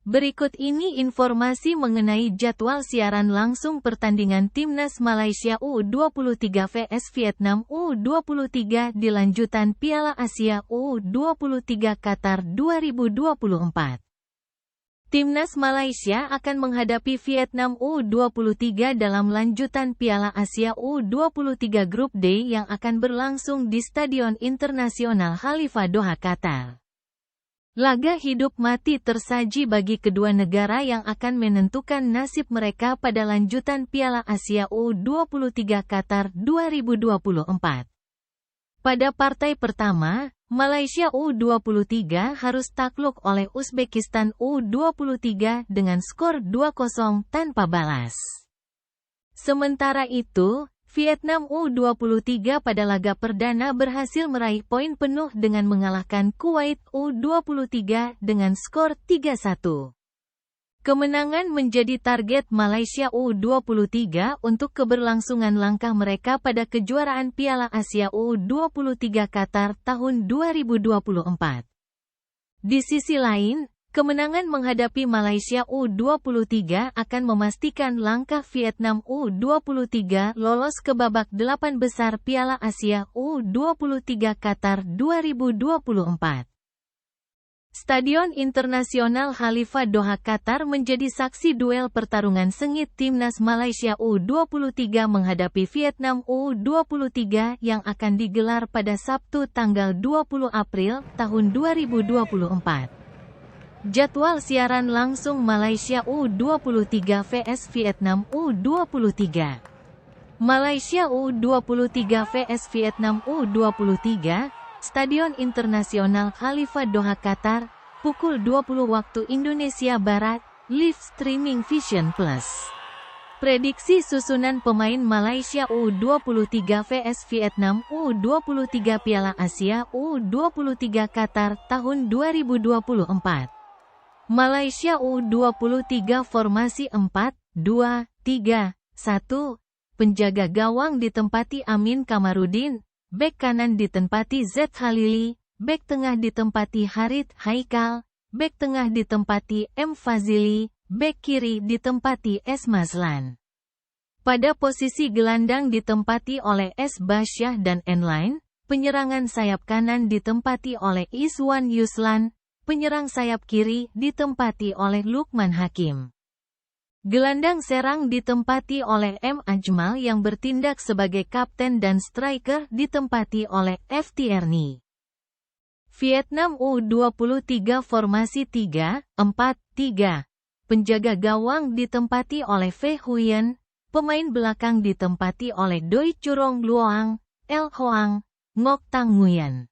Berikut ini informasi mengenai jadwal siaran langsung pertandingan Timnas Malaysia U23 vs Vietnam U23 di lanjutan Piala Asia U23 Qatar 2024. Timnas Malaysia akan menghadapi Vietnam U23 dalam lanjutan Piala Asia U23 Grup D yang akan berlangsung di Stadion Internasional Khalifa Doha, Qatar. Laga hidup mati tersaji bagi kedua negara yang akan menentukan nasib mereka pada lanjutan Piala Asia U23 Qatar 2024. Pada partai pertama, Malaysia U23 harus takluk oleh Uzbekistan U23 dengan skor 2-0 tanpa balas. Sementara itu, Vietnam U23 pada laga perdana berhasil meraih poin penuh dengan mengalahkan Kuwait U23 dengan skor 3-1. Kemenangan menjadi target Malaysia U23 untuk keberlangsungan langkah mereka pada kejuaraan Piala Asia U23 Qatar tahun 2024. Di sisi lain, kemenangan menghadapi Malaysia U23 akan memastikan langkah Vietnam U23 lolos ke babak 8 besar Piala Asia U23 Qatar 2024. Stadion Internasional Khalifa Doha, Qatar menjadi saksi duel pertarungan sengit Timnas Malaysia U23 menghadapi Vietnam U23 yang akan digelar pada Sabtu tanggal 20 April tahun 2024. Jadwal siaran langsung Malaysia U23 vs Vietnam U23. Malaysia U23 vs Vietnam U23, Stadion Internasional Khalifa Doha, Qatar, pukul 20 waktu Indonesia Barat, live streaming Vision Plus. Prediksi susunan pemain Malaysia U23 vs Vietnam U23 Piala Asia U23 Qatar tahun 2024. Malaysia U23 formasi 4-2-3-1, penjaga gawang ditempati Amin Kamarudin, bek kanan ditempati Z Khalili, bek tengah ditempati Harith Haikal, bek tengah ditempati M Fazili, bek kiri ditempati S Mazlan. Pada posisi gelandang ditempati oleh S Basyah dan Enline, penyerangan sayap kanan ditempati oleh Iswan Yuslan, penyerang sayap kiri ditempati oleh Lukman Hakim. Gelandang serang ditempati oleh M. Ajmal yang bertindak sebagai kapten dan striker ditempati oleh F. Tierney. Vietnam U23 formasi 3-4-3. Penjaga gawang ditempati oleh Fei Huyen, pemain belakang ditempati oleh Doi Churong Luoang, El Hoang, Ngoc Tang Nguyen.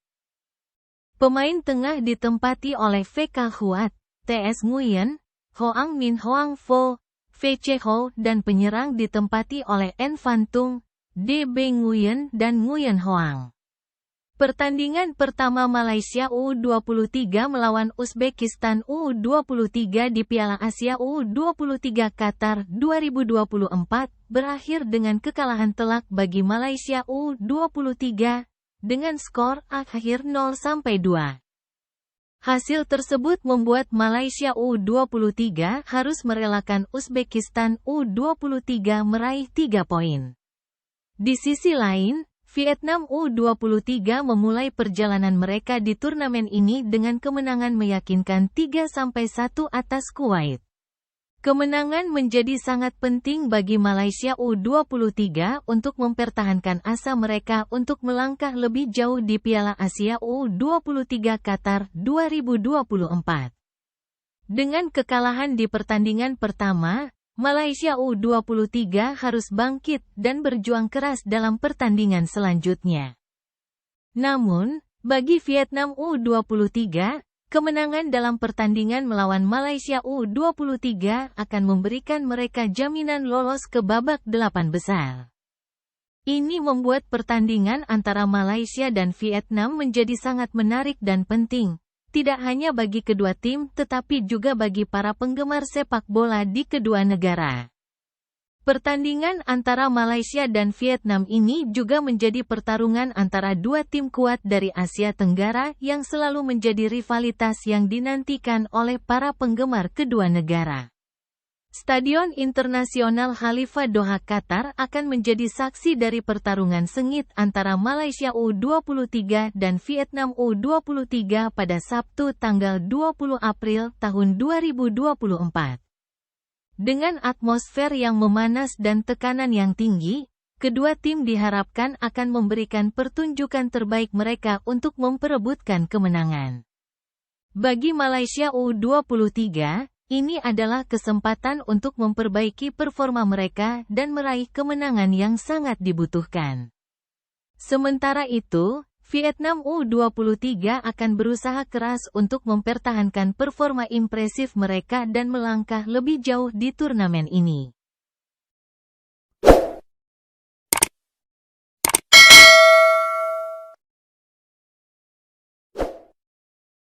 Pemain tengah ditempati oleh VK Huat, TS Nguyen, Hoang Min Hoang Pho, VC Ho dan penyerang ditempati oleh En Van Tung, DB Nguyen dan Nguyen Hoang. Pertandingan pertama Malaysia U23 melawan Uzbekistan U23 di Piala Asia U23 Qatar 2024 berakhir dengan kekalahan telak bagi Malaysia U23 dengan skor akhir 0-2. Hasil tersebut membuat Malaysia U23 harus merelakan Uzbekistan U23 meraih 3 poin. Di sisi lain, Vietnam U23 memulai perjalanan mereka di turnamen ini dengan kemenangan meyakinkan 3-1 atas Kuwait. Kemenangan menjadi sangat penting bagi Malaysia U23 untuk mempertahankan asa mereka untuk melangkah lebih jauh di Piala Asia U23 Qatar 2024. Dengan kekalahan di pertandingan pertama, Malaysia U23 harus bangkit dan berjuang keras dalam pertandingan selanjutnya. Namun, bagi Vietnam U23, kemenangan dalam pertandingan melawan Malaysia U23 akan memberikan mereka jaminan lolos ke babak 8 besar. Ini membuat pertandingan antara Malaysia dan Vietnam menjadi sangat menarik dan penting, tidak hanya bagi kedua tim tetapi juga bagi para penggemar sepak bola di kedua negara. Pertandingan antara Malaysia dan Vietnam ini juga menjadi pertarungan antara dua tim kuat dari Asia Tenggara yang selalu menjadi rivalitas yang dinantikan oleh para penggemar kedua negara. Stadion Internasional Khalifa Doha Qatar akan menjadi saksi dari pertarungan sengit antara Malaysia U23 dan Vietnam U23 pada Sabtu tanggal 20 April tahun 2024. Dengan atmosfer yang memanas dan tekanan yang tinggi, kedua tim diharapkan akan memberikan pertunjukan terbaik mereka untuk memperebutkan kemenangan. Bagi Malaysia U23, ini adalah kesempatan untuk memperbaiki performa mereka dan meraih kemenangan yang sangat dibutuhkan. Sementara itu, Vietnam U23 akan berusaha keras untuk mempertahankan performa impresif mereka dan melangkah lebih jauh di turnamen ini.